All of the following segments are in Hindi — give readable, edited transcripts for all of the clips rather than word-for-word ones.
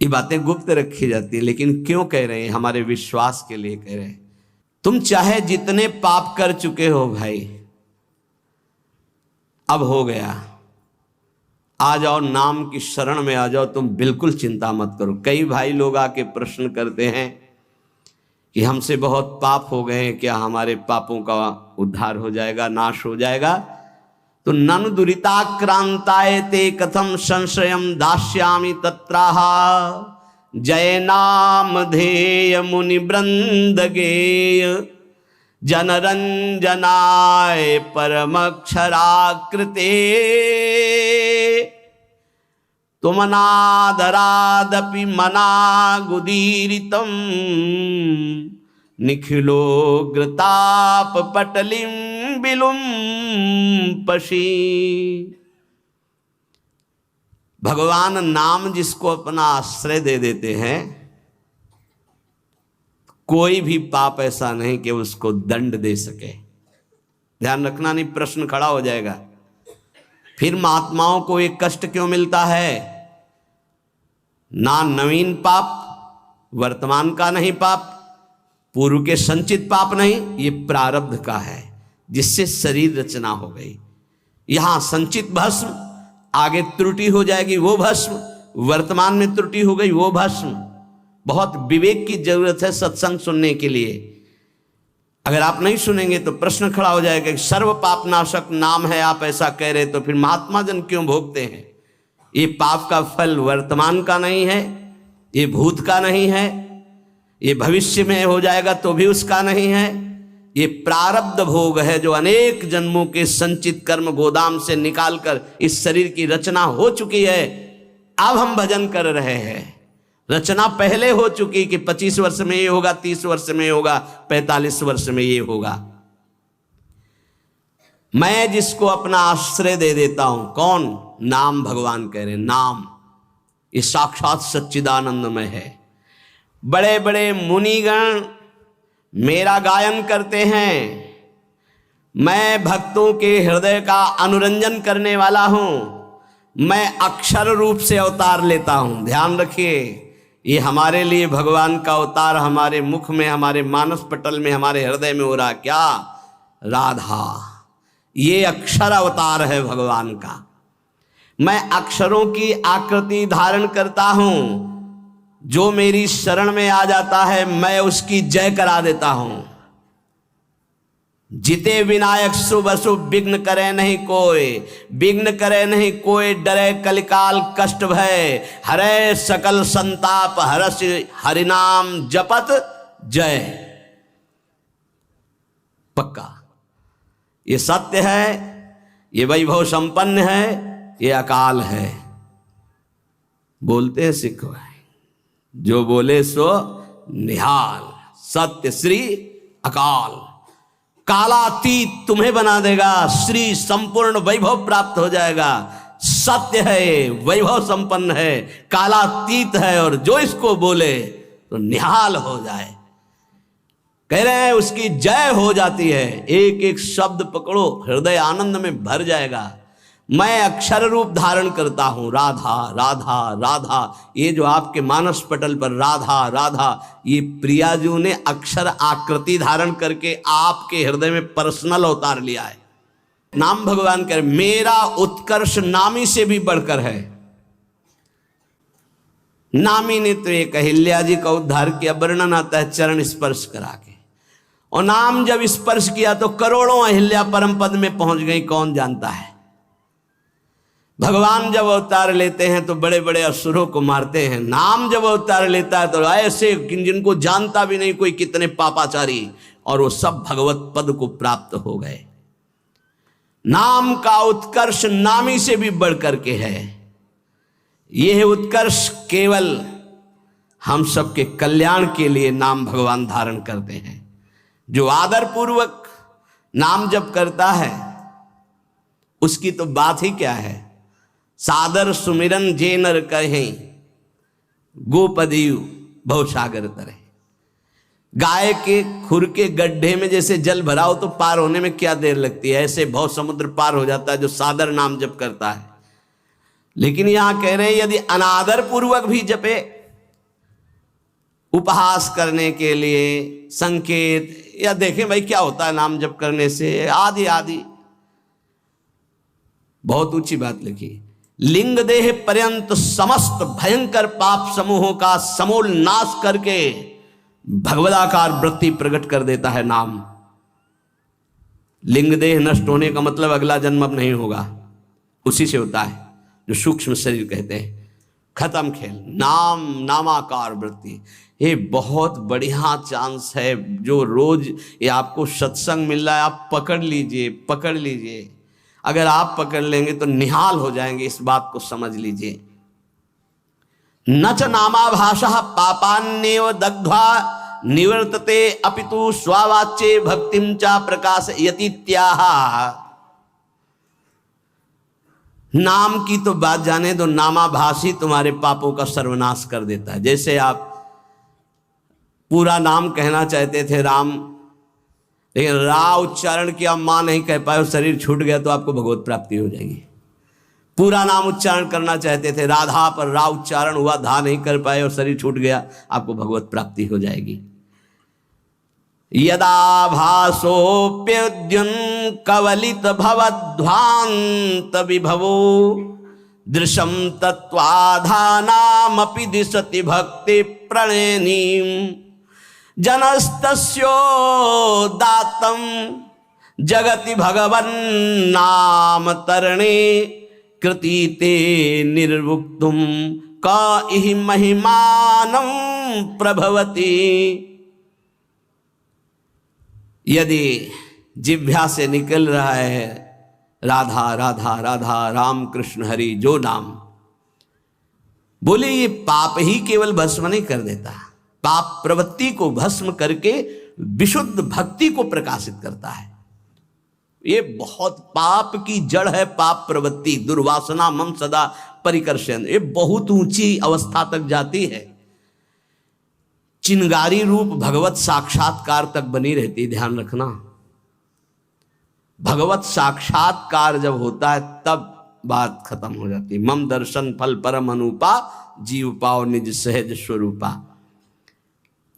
ये बातें गुप्त रखी जाती है, लेकिन क्यों कह रहे हैं? हमारे विश्वास के लिए कह रहे हैं। तुम चाहे जितने पाप कर चुके हो भाई, अब हो गया, आ जाओ नाम की शरण में आ जाओ, तुम बिल्कुल चिंता मत करो। कई भाई लोग आके प्रश्न करते हैं कि हमसे बहुत पाप हो गए हैं, क्या हमारे पापों का उद्धार हो जाएगा, नाश हो जाएगा? तो ननु दुरिताक्रांताय ते कथम संशयम दास्यामि तत्राह जय नाम धेय मुनि वृंद गेय जनरंजनाय परमक्षराकृते तुमनादरादपि मनागुदीरितम निखिलोग्रताप पटलिम बिलुम पशी। भगवान नाम जिसको अपना आश्रय दे देते हैं, कोई भी पाप ऐसा नहीं कि उसको दंड दे सके। ध्यान रखना, नहीं प्रश्न खड़ा हो जाएगा फिर महात्माओं को एक कष्ट क्यों मिलता है? ना नवीन पाप, वर्तमान का नहीं पाप, पूर्व के संचित पाप नहीं, ये प्रारब्ध का है जिससे शरीर रचना हो गई। यहां संचित भस्म, आगे त्रुटि हो जाएगी वो भस्म, वर्तमान में त्रुटि हो गई वो भस्म। बहुत विवेक की जरूरत है सत्संग सुनने के लिए। अगर आप नहीं सुनेंगे तो प्रश्न खड़ा हो जाएगा कि सर्व पाप नाशक नाम है, आप ऐसा कह रहे, तो फिर महात्मा जन क्यों भोगते हैं? ये पाप का फल वर्तमान का नहीं है, ये भूत का नहीं है, ये भविष्य में हो जाएगा तो भी उसका नहीं है, ये प्रारब्ध भोग है जो अनेक जन्मों के संचित कर्म गोदाम से निकालकर इस शरीर की रचना हो चुकी है। अब हम भजन कर रहे हैं, रचना पहले हो चुकी कि 25 वर्ष में ये होगा, 30 वर्ष में ये होगा, 45 वर्ष में ये होगा। मैं जिसको अपना आश्रय दे देता हूं, कौन? नाम। भगवान कह रहे नाम ये साक्षात सच्चिदानंदमय है। बड़े बड़े मुनिगण मेरा गायन करते हैं, मैं भक्तों के हृदय का अनुरंजन करने वाला हूं, मैं अक्षर रूप से अवतार लेता हूं। ध्यान रखिए, ये हमारे लिए भगवान का अवतार हमारे मुख में, हमारे मानस पटल में, हमारे हृदय में हो रहा। क्या? राधा। ये अक्षर अवतार है भगवान का। मैं अक्षरों की आकृति धारण करता हूं, जो मेरी शरण में आ जाता है मैं उसकी जय करा देता हूं। जिते विनायक शुभ अशुभ विघ्न करे नहीं कोई, विघ्न करे नहीं कोई, डरे कलिकाल कष्ट भय, हरे सकल संताप हरस हरिनाम जपत जय। पक्का ये सत्य है, ये वैभव संपन्न है, ये अकाल है। बोलते हैं सिख भाई, जो बोले सो निहाल, सत्य श्री अकाल। कालातीत तुम्हें बना देगा, श्री संपूर्ण वैभव प्राप्त हो जाएगा। सत्य है, वैभव संपन्न है, कालातीत है, और जो इसको बोले तो निहाल हो जाए। कह रहे हैं उसकी जय हो जाती है। एक एक शब्द पकड़ो, हृदय आनंद में भर जाएगा। मैं अक्षर रूप धारण करता हूं, राधा राधा राधा। ये जो आपके मानस पटल पर राधा राधा, ये प्रियाजू ने अक्षर आकृति धारण करके आपके हृदय में पर्सनल अवतार लिया है। नाम भगवान कह, मेरा उत्कर्ष नामी से भी बढ़कर है। नामी ने तो एक अहिल्या जी का उद्धार किया, वर्णन आता है चरण स्पर्श करा के, और नाम जब स्पर्श किया तो करोड़ों अहिल्या परम पद में पहुंच गई, कौन जानता है। भगवान जब अवतार लेते हैं तो बड़े बड़े असुरों को मारते हैं, नाम जब अवतार लेता है तो ऐसे जिनको जानता भी नहीं कोई कितने पापाचारी, और वो सब भगवत पद को प्राप्त हो गए। नाम का उत्कर्ष नामी से भी बढ़कर के है। यह उत्कर्ष केवल हम सबके कल्याण के लिए नाम भगवान धारण करते हैं। जो आदर पूर्वक नाम जप करता है उसकी तो बात ही क्या है। सादर सुमिरन जे नर कहे, गोपदीयु भवसागर तरे। गाय के खुर के गड्ढे में जैसे जल भराओ तो पार होने में क्या देर लगती है, ऐसे भव समुद्र पार हो जाता है जो सादर नाम जप करता है। लेकिन यहां कह रहे हैं यदि अनादर पूर्वक भी जपे उपहास करने के लिए, संकेत, या देखें भाई क्या होता है नाम जप करने से, आदि आदि। बहुत ऊंची बात लिखी, लिंग देह पर्यंत समस्त भयंकर पाप समूहों का समूल नाश करके भगवदाकार वृत्ति प्रकट कर देता है नाम। लिंग देह नष्ट होने का मतलब अगला जन्म अब नहीं होगा, उसी से होता है जो सूक्ष्म शरीर कहते हैं। खत्म खेल। नाम, नामाकार वृत्ति, ये बहुत बढ़िया चांस है। जो रोज ये आपको सत्संग मिल रहा है, आप पकड़ लीजिए, पकड़ लीजिए। अगर आप पकड़ लेंगे तो निहाल हो जाएंगे, इस बात को समझ लीजिए। न च नामाभाषः पापान्नेव दग्ध्वा निवर्तते अपितु स्वावाच्ये भक्तिं च प्रकाशयतीत्याह। नाम की तो बात जाने दो, नामाभाषी तुम्हारे पापों का सर्वनाश कर देता है। जैसे आप पूरा नाम कहना चाहते थे राम, लेकिन रा उच्चारण किया, मां नहीं कह पाए, शरीर छूट गया, तो आपको भगवत प्राप्ति हो जाएगी। पूरा नाम उच्चारण करना चाहते थे राधा, पर रा उच्चारण हुआ, धा नहीं कर पाए और शरीर छूट गया, आपको भगवत प्राप्ति हो जाएगी। यदा भासोप्युद्युन कवलित भवध्वांत विभवो दृशम तत्वाधानामपि दिशति भक्ति प्रणयनीम जनस्तस्यो दातम जगति भगवन् नाम तरणे कृतीते निर्वुक्तुम का इहि महिमानं प्रभवति। यदि जिह्वा से निकल रहा है राधा राधा राधा, राम कृष्ण हरि, जो नाम बोले, ये पाप ही केवल भस्म नहीं कर देता, पाप प्रवृत्ति को भस्म करके विशुद्ध भक्ति को प्रकाशित करता है। ये बहुत, पाप की जड़ है पाप प्रवृत्ति, दुर्वासना मम सदा परिकर्षण, ये बहुत ऊंची अवस्था तक जाती है। चिंगारी रूप भगवत साक्षात्कार तक बनी रहती, ध्यान रखना। भगवत साक्षात्कार जब होता है तब बात खत्म हो जाती। मम दर्शन फल परम अनुपा, जीव पाओ निज सहज स्वरूपा।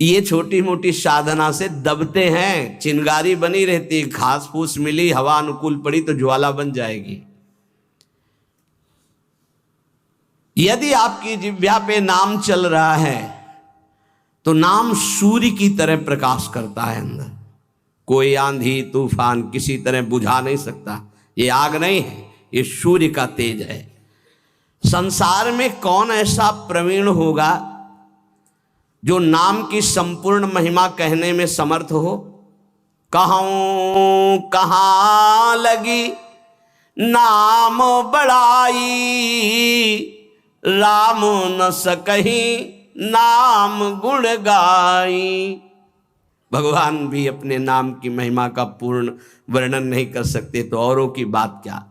ये छोटी मोटी साधना से दबते हैं, चिंगारी बनी रहती, घास फूस मिली, हवा अनुकूल पड़ी तो ज्वाला बन जाएगी। यदि आपकी जिह्वा पे नाम चल रहा है तो नाम सूर्य की तरह प्रकाश करता है अंदर। कोई आंधी तूफान किसी तरह बुझा नहीं सकता। ये आग नहीं है, ये सूर्य का तेज है। संसार में कौन ऐसा प्रवीण होगा जो नाम की संपूर्ण महिमा कहने में समर्थ हो? कहूं कहां लगी नाम बड़ाई, राम न सकहीं नाम गुण गाई। भगवान भी अपने नाम की महिमा का पूर्ण वर्णन नहीं कर सकते, तो औरों की बात क्या।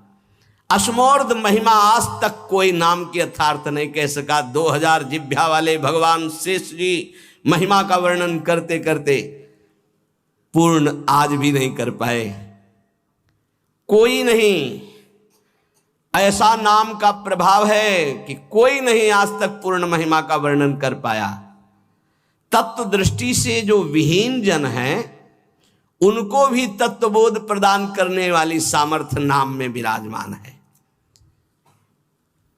अश्मोर्ध महिमा आज तक कोई नाम की यथार्थ नहीं कह सका। 2000 जिह्वा वाले भगवान शेष जी महिमा का वर्णन करते करते पूर्ण आज भी नहीं कर पाए। कोई नहीं, ऐसा नाम का प्रभाव है कि कोई नहीं आज तक पूर्ण महिमा का वर्णन कर पाया। तत्व दृष्टि से जो विहीन जन हैं उनको भी तत्वबोध प्रदान करने वाली सामर्थ्य नाम में विराजमान है।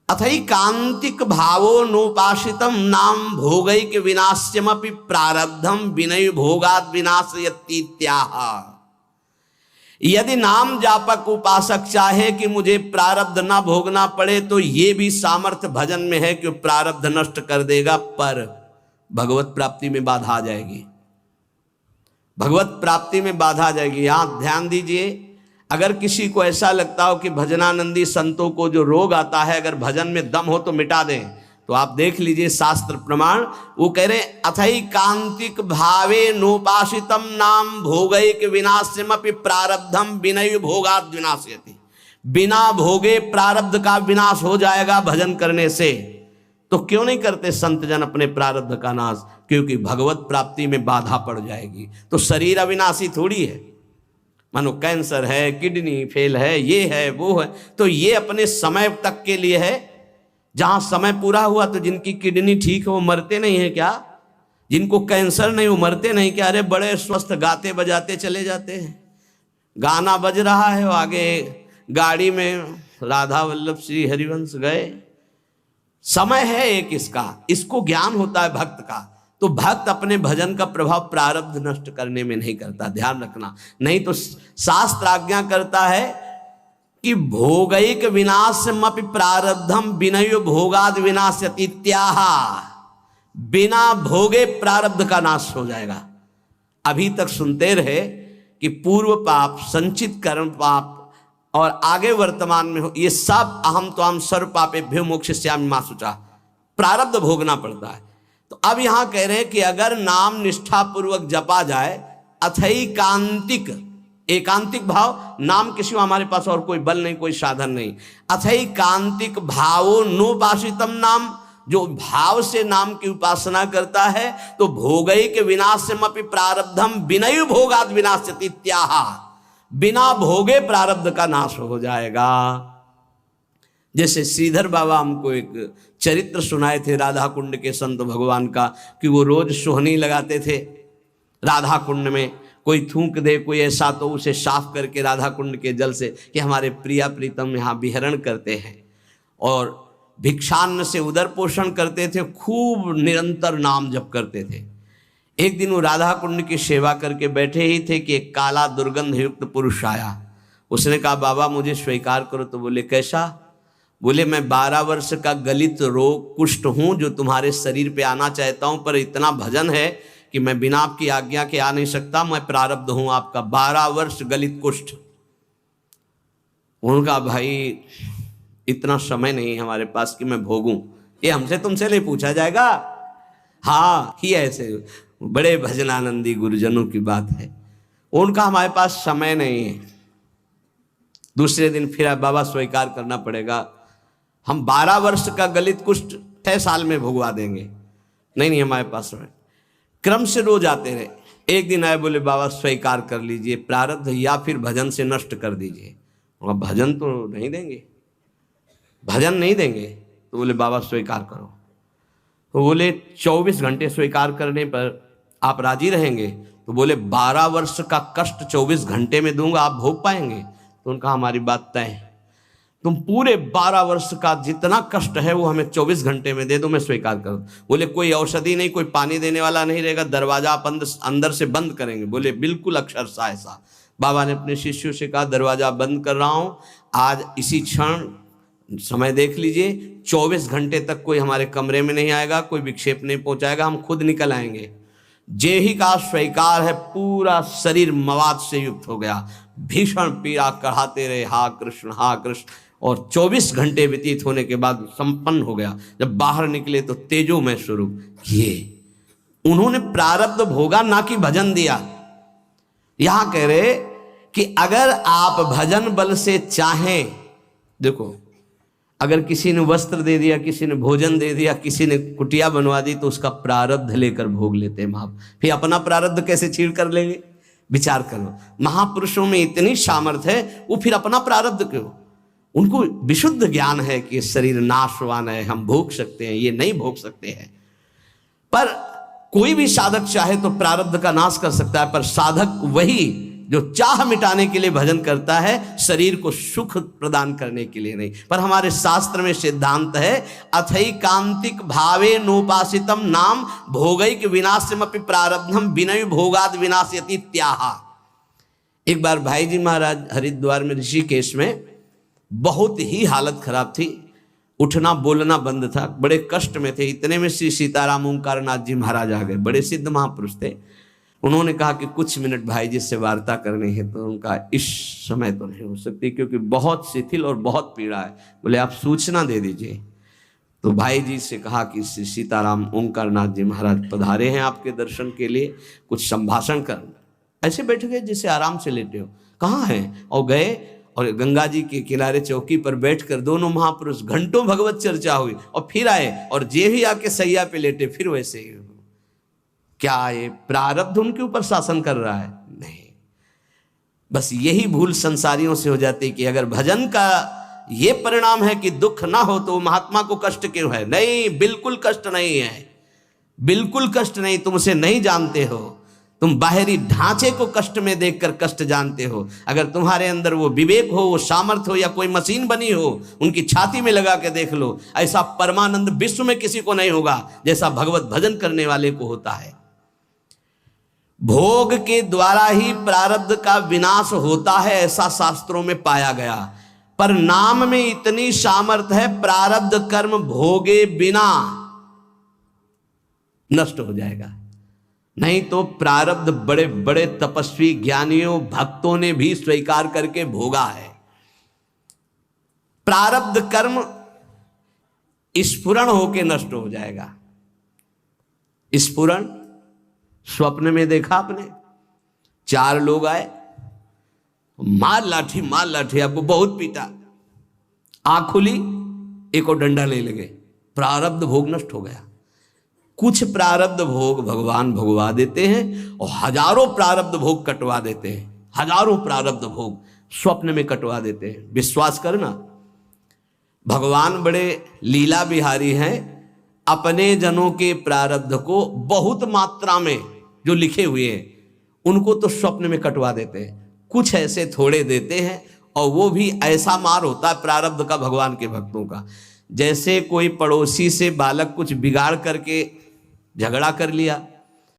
अथैकांतिक भावो नोपासितम नाम भोगैक विनाश्यमपि प्रारब्धम विनय भोगाद विनाशयतीत्याह। यदि नाम जापक उपासक चाहे कि मुझे प्रारब्ध ना भोगना पड़े, तो ये भी सामर्थ्य भजन में है कि प्रारब्ध नष्ट कर देगा, पर भगवत प्राप्ति में बाधा आ जाएगी। भगवत प्राप्ति में बाधा आ जाएगी। यहां ध्यान दीजिए, अगर किसी को ऐसा लगता हो कि भजनानंदी संतों को जो रोग आता है अगर भजन में दम हो तो मिटा दें, तो आप देख लीजिए शास्त्र प्रमाण। वो कह रहे अथैकांतिक भावे नोपासितम नाम भोगैक विनाश्यमपि प्रारब्धम विनय भोगाद विनाशयति। बिना भोगे प्रारब्ध का विनाश हो जाएगा भजन करने से। तो क्यों नहीं करते संत जन अपने प्रारब्ध का नाश? क्योंकि भगवत प्राप्ति में बाधा पड़ जाएगी। तो शरीर अविनाशी थोड़ी है। मानो कैंसर है, किडनी फेल है, ये है वो है, तो ये अपने समय तक के लिए है। जहां समय पूरा हुआ तो जिनकी किडनी ठीक है वो मरते नहीं है क्या? जिनको कैंसर नहीं, वो मरते नहीं क्या? अरे बड़े स्वस्थ गाते बजाते चले जाते हैं। गाना बज रहा है, वो आगे गाड़ी में राधा वल्लभ श्री हरिवंश गए। समय है एक इसको ज्ञान होता है भक्त का। तो भक्त अपने भजन का प्रभाव प्रारब्ध नष्ट करने में नहीं करता, ध्यान रखना। नहीं तो शास्त्र आज्ञा करता है कि भोगैक विनाशमपि प्रारब्धम विनयो भोगाद विनाश्यति इत्याह। बिना भोगे प्रारब्ध का नाश हो जाएगा। अभी तक सुनते रहे कि पूर्व पाप, संचित कर्म पाप और आगे वर्तमान में हो, ये सब अहम तो हम सर्व पापेभ्यो मोक्षयिष्यामि मा शुचा, प्रारब्ध भोगना पड़ता है। तो अब यहां कह रहे हैं कि अगर नाम निष्ठा पूर्वक जपा जाए, अथैकांतिक, एकांतिक भाव, नाम किसी हमारे पास और कोई बल नहीं, कोई साधन नहीं, अथैकांतिक भावो नोपासितम नाम, जो भाव से नाम की उपासना करता है, तो भोगैक विनाशमपि प्रारब्धम विनय भोगाद विनाश्यति इत्याह। बिना भोगे प्रारब्ध का नाश हो जाएगा। जैसे श्रीधर बाबा हमको एक चरित्र सुनाए थे राधा कुंड के संत भगवान का, कि वो रोज सोहनी लगाते थे राधा कुंड में। कोई थूक दे कोई ऐसा तो उसे साफ करके राधा कुंड के जल से, कि हमारे प्रिया प्रीतम यहाँ विहरण करते हैं। और भिक्षान्न से उदर पोषण करते थे, खूब निरंतर नाम जप करते थे। एक दिन वो राधा कुंड की सेवा करके बैठे ही थे कि एक काला दुर्गंध युक्त पुरुष आया। उसने कहा, बाबा मुझे स्वीकार करो। तो बोले, कैसा? बोले, मैं 12 वर्ष का गलित रोग कुष्ठ हूँ, जो तुम्हारे शरीर पे आना चाहता हूँ, पर इतना भजन है कि मैं बिना आपकी आज्ञा के आ नहीं सकता। मैं प्रारब्ध हूँ आपका, 12 वर्ष गलित कुष्ठ। उनका, भाई इतना समय नहीं हमारे पास कि मैं भोगूं, ये हमसे तुमसे नहीं पूछा जाएगा। हाँ, ही ऐसे बड़े भजनानंदी गुरुजनों की बात है। उनका हमारे पास समय नहीं है। दूसरे दिन फिर बाबा स्वीकार करना पड़ेगा, हम 12 वर्ष का गलित कुष्ठ 6 साल में भुगवा देंगे। नहीं हमारे पास समय। क्रम से रोज आते रहे। एक दिन आए, बोले, बाबा स्वीकार कर लीजिए प्रारब्ध, या फिर भजन से नष्ट कर दीजिए। भजन तो नहीं देंगे, भजन नहीं देंगे। तो बोले, बाबा स्वीकार करो। तो बोले, 24 घंटे स्वीकार करने पर आप राजी रहेंगे? तो बोले, 12 वर्ष का कष्ट 24 घंटे में दूंगा, आप भोग पाएंगे? तो उनका, हमारी बात तय है। तुम पूरे 12 वर्ष का जितना कष्ट है वो हमें 24 घंटे में दे दो, मैं स्वीकार करूं। बोले, कोई औषधि नहीं, कोई पानी देने वाला नहीं रहेगा, दरवाजा आप अंदर से बंद करेंगे? बोले, बिल्कुल अक्षरशः ऐसा। बाबा ने अपने शिष्यों से कहा, दरवाजा बंद कर रहा हूं, आज इसी क्षण समय देख लीजिए, 24 घंटे तक कोई हमारे कमरे में नहीं आएगा, कोई विक्षेप नहीं पहुंचाएगा, हम खुद निकल आएंगे। जे ही का स्वीकार है, पूरा शरीर मवाद से युक्त हो गया, भीषण पीड़ा कढ़ाते रहे, हा कृष्ण हा कृष्ण। और 24 घंटे व्यतीत होने के बाद संपन्न हो गया। जब बाहर निकले तो तेजोमय स्वरूप किए। उन्होंने प्रारब्ध भोगा, ना कि भजन दिया। यहां कह रहे कि अगर आप भजन बल से चाहें, देखो, अगर किसी ने वस्त्र दे दिया, किसी ने भोजन दे दिया, किसी ने कुटिया बनवा दी, तो उसका प्रारब्ध लेकर भोग लेते हैं महापुरुष। फिर अपना प्रारब्ध कैसे छीड़ कर लेंगे? विचार करो, महापुरुषों में इतनी सामर्थ्य है, वो फिर अपना प्रारब्ध क्यों? उनको विशुद्ध ज्ञान है कि शरीर नाशवान है, हम भोग सकते हैं, ये नहीं भोग सकते हैं। पर कोई भी साधक चाहे तो प्रारब्ध का नाश कर सकता है, पर साधक वही जो चाह मिटाने के लिए भजन करता है, शरीर को सुख प्रदान करने के लिए नहीं। पर हमारे शास्त्र में सिद्धांत है, अथैकांतिक भावे नोपासितम नाम भोगैक विनाशमपि प्रारब्धम विनय भोगाद विनाश्यति इत्याह। एक बार भाई जी महाराज हरिद्वार में ऋषिकेश में बहुत ही हालत खराब थी, उठना बोलना बंद था, बड़े कष्ट में थे। इतने में श्री सीताराम ओंकार नाथ जी महाराज आ गए, बड़े सिद्ध महापुरुष थे। उन्होंने कहा कि कुछ मिनट भाई जी से वार्ता करनी है। तो उनका, इस समय तो नहीं हो सकती क्योंकि बहुत शिथिल और बहुत पीड़ा है। बोले, आप सूचना दे दीजिए। तो भाई जी से कहा कि श्री सीताराम ओंकार नाथ जी महाराज पधारे हैं आपके दर्शन के लिए, कुछ संभाषण करना। ऐसे बैठ गए जैसे आराम से लेटे हो। कहाँ हैं? और गए और गंगा जी के किनारे चौकी पर बैठकर दोनों महापुरुष घंटों भगवत चर्चा हुई। और फिर आए और जे ही आके सैया पे लेटे, फिर वैसे ही। क्या ये प्रारब्ध उनके ऊपर शासन कर रहा है? नहीं। बस यही भूल संसारियों से हो जाती कि अगर भजन का ये परिणाम है कि दुख ना हो तो महात्मा को कष्ट क्यों है? नहीं, बिल्कुल कष्ट नहीं है। बिल्कुल कष्ट नहीं, तुम उसे नहीं जानते हो, तुम बाहरी ढांचे को कष्ट में देखकर कष्ट जानते हो। अगर तुम्हारे अंदर वो विवेक हो, वो सामर्थ्य हो, या कोई मशीन बनी हो, उनकी छाती में लगा के देख लो, ऐसा परमानंद विश्व में किसी को नहीं होगा जैसा भगवत भजन करने वाले को होता है। भोग के द्वारा ही प्रारब्ध का विनाश होता है, ऐसा शास्त्रों में पाया गया। पर नाम में इतनी सामर्थ्य है, प्रारब्ध कर्म भोगे बिना नष्ट हो जाएगा। नहीं तो प्रारब्ध बड़े बड़े तपस्वी ज्ञानियों भक्तों ने भी स्वीकार करके भोगा है। प्रारब्ध कर्म स्फुरण होके नष्ट हो जाएगा। स्फुरण स्वप्न में देखा आपने, 4 लोग आए, मार लाठी आपको बहुत पीटा, आंख खुली, एक और डंडा ले लगे, प्रारब्ध भोग नष्ट हो गया। कुछ प्रारब्ध भोग भगवान भोगवा देते हैं और हजारों प्रारब्ध भोग कटवा देते हैं। हजारों प्रारब्ध भोग स्वप्न में कटवा देते हैं। विश्वास करना, भगवान बड़े लीला बिहारी हैं। अपने जनों के प्रारब्ध को बहुत मात्रा में जो लिखे हुए हैं उनको तो स्वप्न में कटवा देते हैं। कुछ ऐसे थोड़े देते हैं, और वो भी ऐसा मार होता है प्रारब्ध का भगवान के भक्तों का, जैसे कोई पड़ोसी से बालक कुछ बिगाड़ करके झगड़ा कर लिया,